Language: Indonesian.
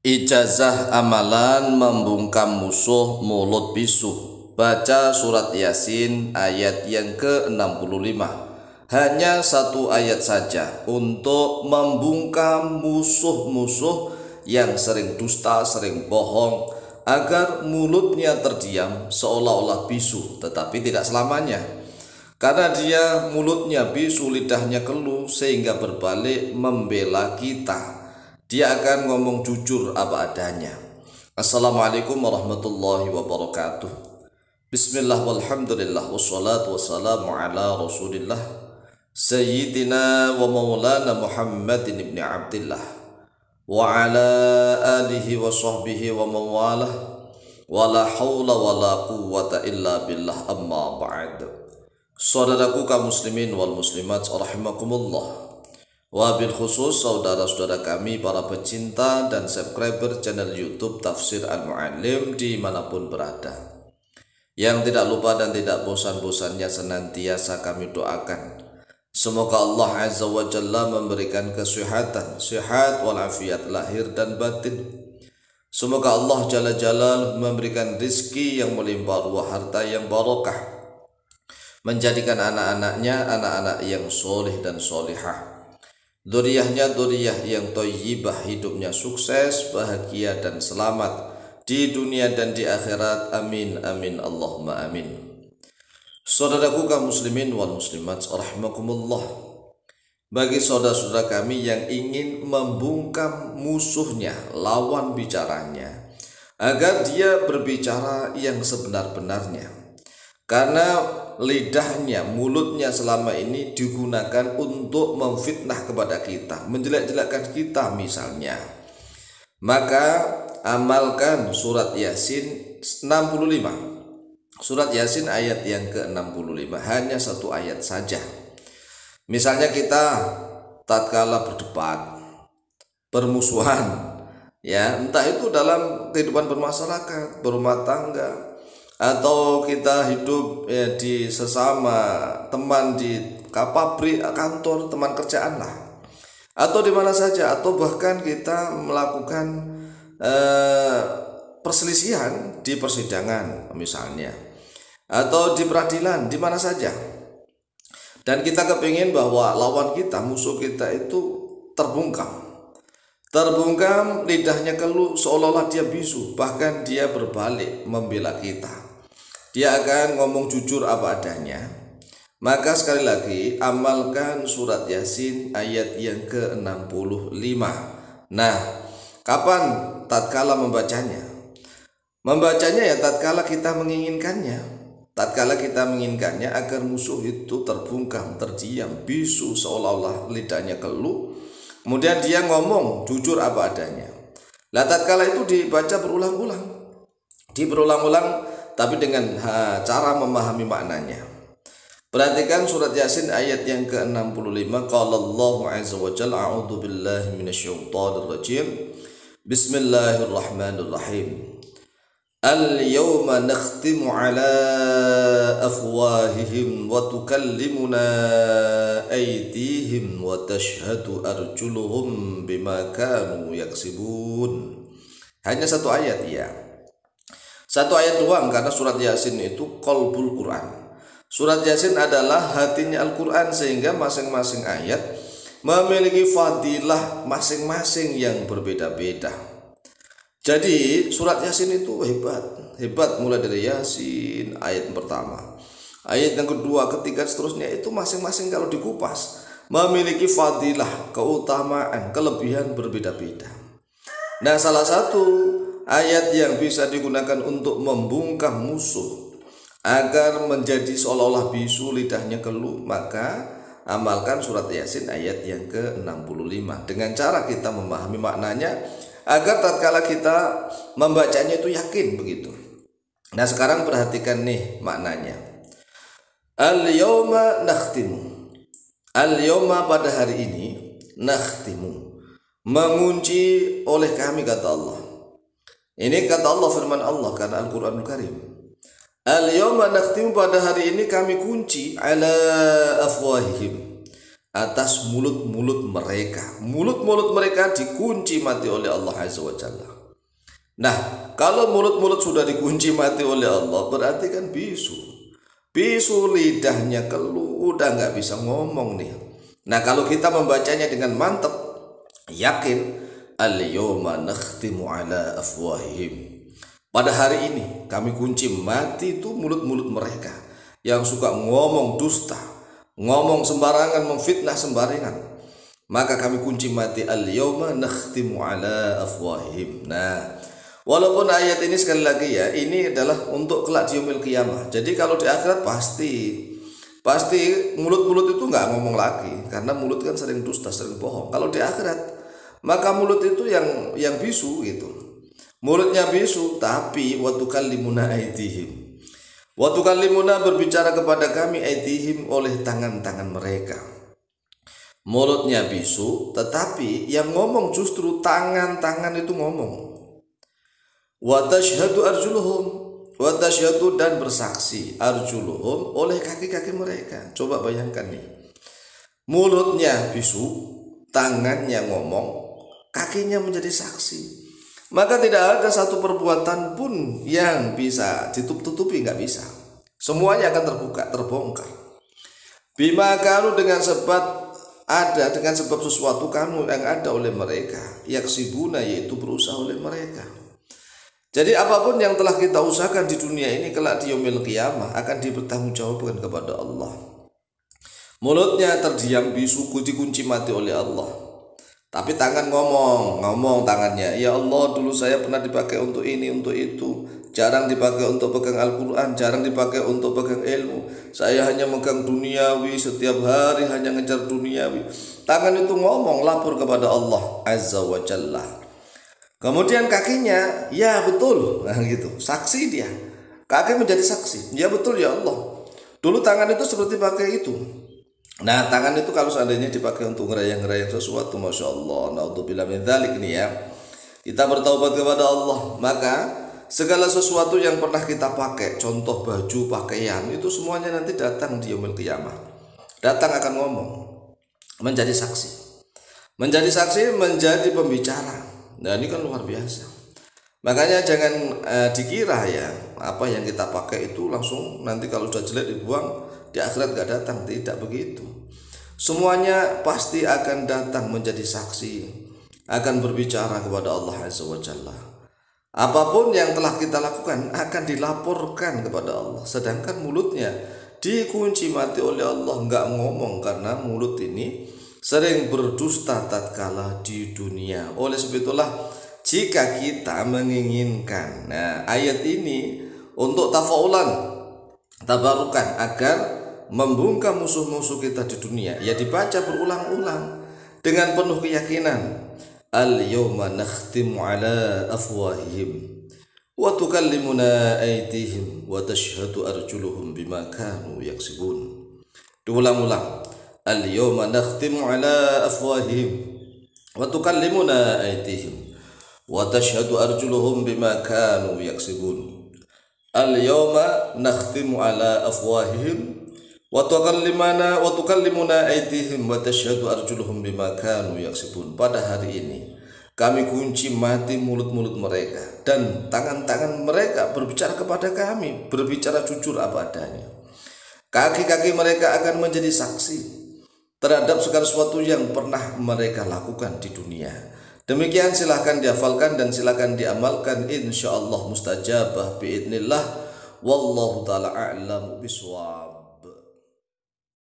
Ijazah amalan membungkam musuh mulut bisu. Baca surat Yasin ayat yang ke-65. Hanya satu ayat saja untuk membungkam musuh-musuh yang sering dusta, sering bohong, agar mulutnya terdiam seolah-olah bisu, tetapi tidak selamanya. Karena dia mulutnya bisu, lidahnya keluh, sehingga berbalik membela kita. Dia akan ngomong jujur apa adanya. Assalamualaikum warahmatullahi wabarakatuh. Bismillah walhamdulillah wassalatu wassalamu ala rasulillah Sayyidina wa maulana Muhammadin ibn Abdillah wa ala alihi wa sahbihi wa mawalah wa la hawla wa la quwwata illa billah, amma ba'd. Saudaraku kaum muslimin wal muslimat rahimakumullah, wabil khusus saudara-saudara kami para pecinta dan subscriber channel YouTube Tafsir Al-Mu'allim dimanapun berada, yang tidak lupa dan tidak bosan-bosannya senantiasa kami doakan semoga Allah Azza wa Jalla memberikan kesehatan, sehat walafiat lahir dan batin. Semoga Allah Jalla Jalal memberikan rizki yang melimpah ruah, harta yang barokah, menjadikan anak-anaknya anak-anak yang soleh dan solihah, dzurriyyahnya dzurriyyah yang thayyibah, hidupnya sukses, bahagia dan selamat di dunia dan di akhirat. Amin amin Allahumma amin. Saudaraku kaum muslimin wal muslimat rahimakumullah, bagi saudara-saudara kami yang ingin membungkam musuhnya, lawan bicaranya, agar dia berbicara yang sebenar-benarnya, karena lidahnya, mulutnya selama ini digunakan untuk memfitnah kepada kita, menjelek-jelekkan kita misalnya. Maka amalkan surat Yasin 65. Surat Yasin ayat yang ke-65, hanya satu ayat saja. Misalnya kita tatkala berdebat, bermusuhan, ya, entah itu dalam kehidupan bermasyarakat, berumah tangga, atau kita hidup di sesama teman di pabrik, kantor, teman kerjaan lah, atau di mana saja, atau bahkan kita melakukan perselisihan di persidangan misalnya, atau di peradilan, di mana saja, dan kita kepingin bahwa lawan kita, musuh kita itu terbungkam, lidahnya keluh seolah-olah dia bisu, bahkan dia berbalik membela kita, dia akan ngomong jujur apa adanya. Maka sekali lagi amalkan surat Yasin ayat yang ke-65. Nah, kapan tatkala membacanya? Membacanya ya tatkala kita menginginkannya. Tatkala kita menginginkannya agar musuh itu terbungkam, terdiam, bisu seolah-olah lidahnya keluh, kemudian dia ngomong jujur apa adanya. Lah tatkala itu dibaca berulang-ulang, tapi dengan cara memahami maknanya. Perhatikan surat Yasin ayat yang ke-65. Qala Allahu azza wa jalla, a'udzu billahi minasyaitonir rajim. Bismillahirrahmanirrahim. Al-yawma nakhtimu ala afwahihim wa tukallimuna aydihim wa tashhadu arjuluhum bima kanu yaksibun. Hanya satu ayat ya. Satu ayat doang, karena surat Yasin itu qalbul Quran. Surat Yasin adalah hatinya Al-Quran, sehingga masing-masing ayat memiliki fadilah masing-masing yang berbeda-beda. Jadi surat Yasin itu hebat mulai dari Yasin ayat pertama, ayat yang kedua, ketiga, seterusnya itu masing-masing kalau dikupas memiliki fadilah, keutamaan, kelebihan berbeda-beda. Nah, salah satu ayat yang bisa digunakan untuk membungkam musuh agar menjadi seolah-olah bisu, lidahnya keluh, maka amalkan surat Yasin ayat yang ke-65 dengan cara kita memahami maknanya, agar tatkala kita membacanya itu yakin begitu. Nah, sekarang perhatikan nih maknanya. Al-yawma nakhtimu. Al-yawma pada hari ini, nakhtimu, mengunci oleh kami, kata Allah. Ini kata Allah, firman Allah, karena Al-Quranul Karim. Al-yawma nakhtimu, pada hari ini kami kunci ala afwahihim, atas mulut-mulut mereka. Mulut-mulut mereka dikunci mati oleh Allah Azza wa Jalla. Nah, kalau mulut-mulut sudah dikunci mati oleh Allah, berarti kan bisu. Bisu lidahnya keluh, udah nggak bisa ngomong nih. Nah, kalau kita membacanya dengan mantap, yakin, al-yawma nakhtimu ala afwahihim. Pada hari ini kami kunci mati itu mulut-mulut mereka yang suka ngomong dusta, ngomong sembarangan, memfitnah sembarangan. Maka kami kunci mati al-yawma nakhtimu ala afwahihim. Nah, walaupun ayat ini sekali lagi ya, ini adalah untuk kelak di yaumil qiyamah. Jadi kalau di akhirat pasti mulut-mulut itu nggak ngomong lagi, karena mulut kan sering dusta, sering bohong. Kalau di akhirat, maka mulut itu yang bisu gitu. Mulutnya bisu, tapi wa tukallimuna aydihim. Wa tukallimuna berbicara kepada kami aydihim oleh tangan-tangan mereka. Mulutnya bisu, tetapi yang ngomong justru tangan-tangan itu ngomong. Wa tashhadu arjuluhum, wa tashhadu dan bersaksi arjuluhum oleh kaki-kaki mereka. Coba bayangkan nih. Mulutnya bisu, tangannya ngomong, kakinya menjadi saksi. Maka tidak ada satu perbuatan pun yang bisa ditutupi, nggak bisa. Semuanya akan terbuka, terbongkar. Bima kanu dengan sebab sesuatu kanu yang ada oleh mereka, yaksibuna yaitu berusaha oleh mereka. Jadi apapun yang telah kita usahakan di dunia ini kelak di yaumil qiyamah akan dipertanggungjawabkan kepada Allah. Mulutnya terdiam bisu, dikunci mati oleh Allah. Tapi tangan ngomong tangannya, ya Allah dulu saya pernah dipakai untuk ini, untuk itu. Jarang dipakai untuk pegang Al-Quran, jarang dipakai untuk pegang ilmu. Saya hanya megang duniawi, setiap hari hanya ngejar duniawi. Tangan itu ngomong, lapor kepada Allah Azza wa Jalla. Kemudian kakinya, ya betul, nah gitu, saksi dia. Kaki menjadi saksi, ya betul ya Allah. Dulu tangan itu seperti pakai itu. Nah, tangan itu kalau seandainya dipakai untuk ngerayang-ngerayang sesuatu, masya Allah, naudzubillah min dzalik nih ya. Kita bertaubat kepada Allah, maka segala sesuatu yang pernah kita pakai, contoh baju, pakaian, itu semuanya nanti datang di yaumil qiyamah. Datang akan ngomong, menjadi saksi. Menjadi saksi, menjadi pembicara. Nah, ini kan luar biasa. Makanya jangan dikira ya, apa yang kita pakai itu langsung nanti kalau sudah jelek dibuang, di akhirat gak datang. Tidak begitu. Semuanya pasti akan datang menjadi saksi, akan berbicara kepada Allah Azza wa Jalla. Apapun yang telah kita lakukan akan dilaporkan kepada Allah. Sedangkan mulutnya dikunci mati oleh Allah, gak ngomong karena mulut ini sering berdusta tatkala di dunia. Oleh sebab itulah jika kita menginginkan ayat ini untuk tafaulan, tabarukan, agar membungkam musuh-musuh kita di dunia, ya dibaca berulang-ulang dengan penuh keyakinan. Al-yawma nakhtimu ala afwahihim wa tukallimuna aydihim wa tashhadu arjuluhum bima kanu yaksibun. Diulang-ulang. Al-yawma nakhtimu ala afwahihim wa tukallimuna aydihim wa tashhadu arjuluhum bima kanu yaksibun. Al-yawma nakhtimu ala afwahihim wa tukallimuna aydihim wa tashhadu arjuluhum bima kanu yaksibun. Pada hari ini kami kunci mati mulut-mulut mereka dan tangan-tangan mereka berbicara kepada kami, berbicara jujur apa adanya. Kaki-kaki mereka akan menjadi saksi terhadap segala sesuatu yang pernah mereka lakukan di dunia. Demikian silahkan dihafalkan dan silahkan diamalkan, insyaallah mustajabah biidnillah. Wallahu ta'ala a'lamu bishawab.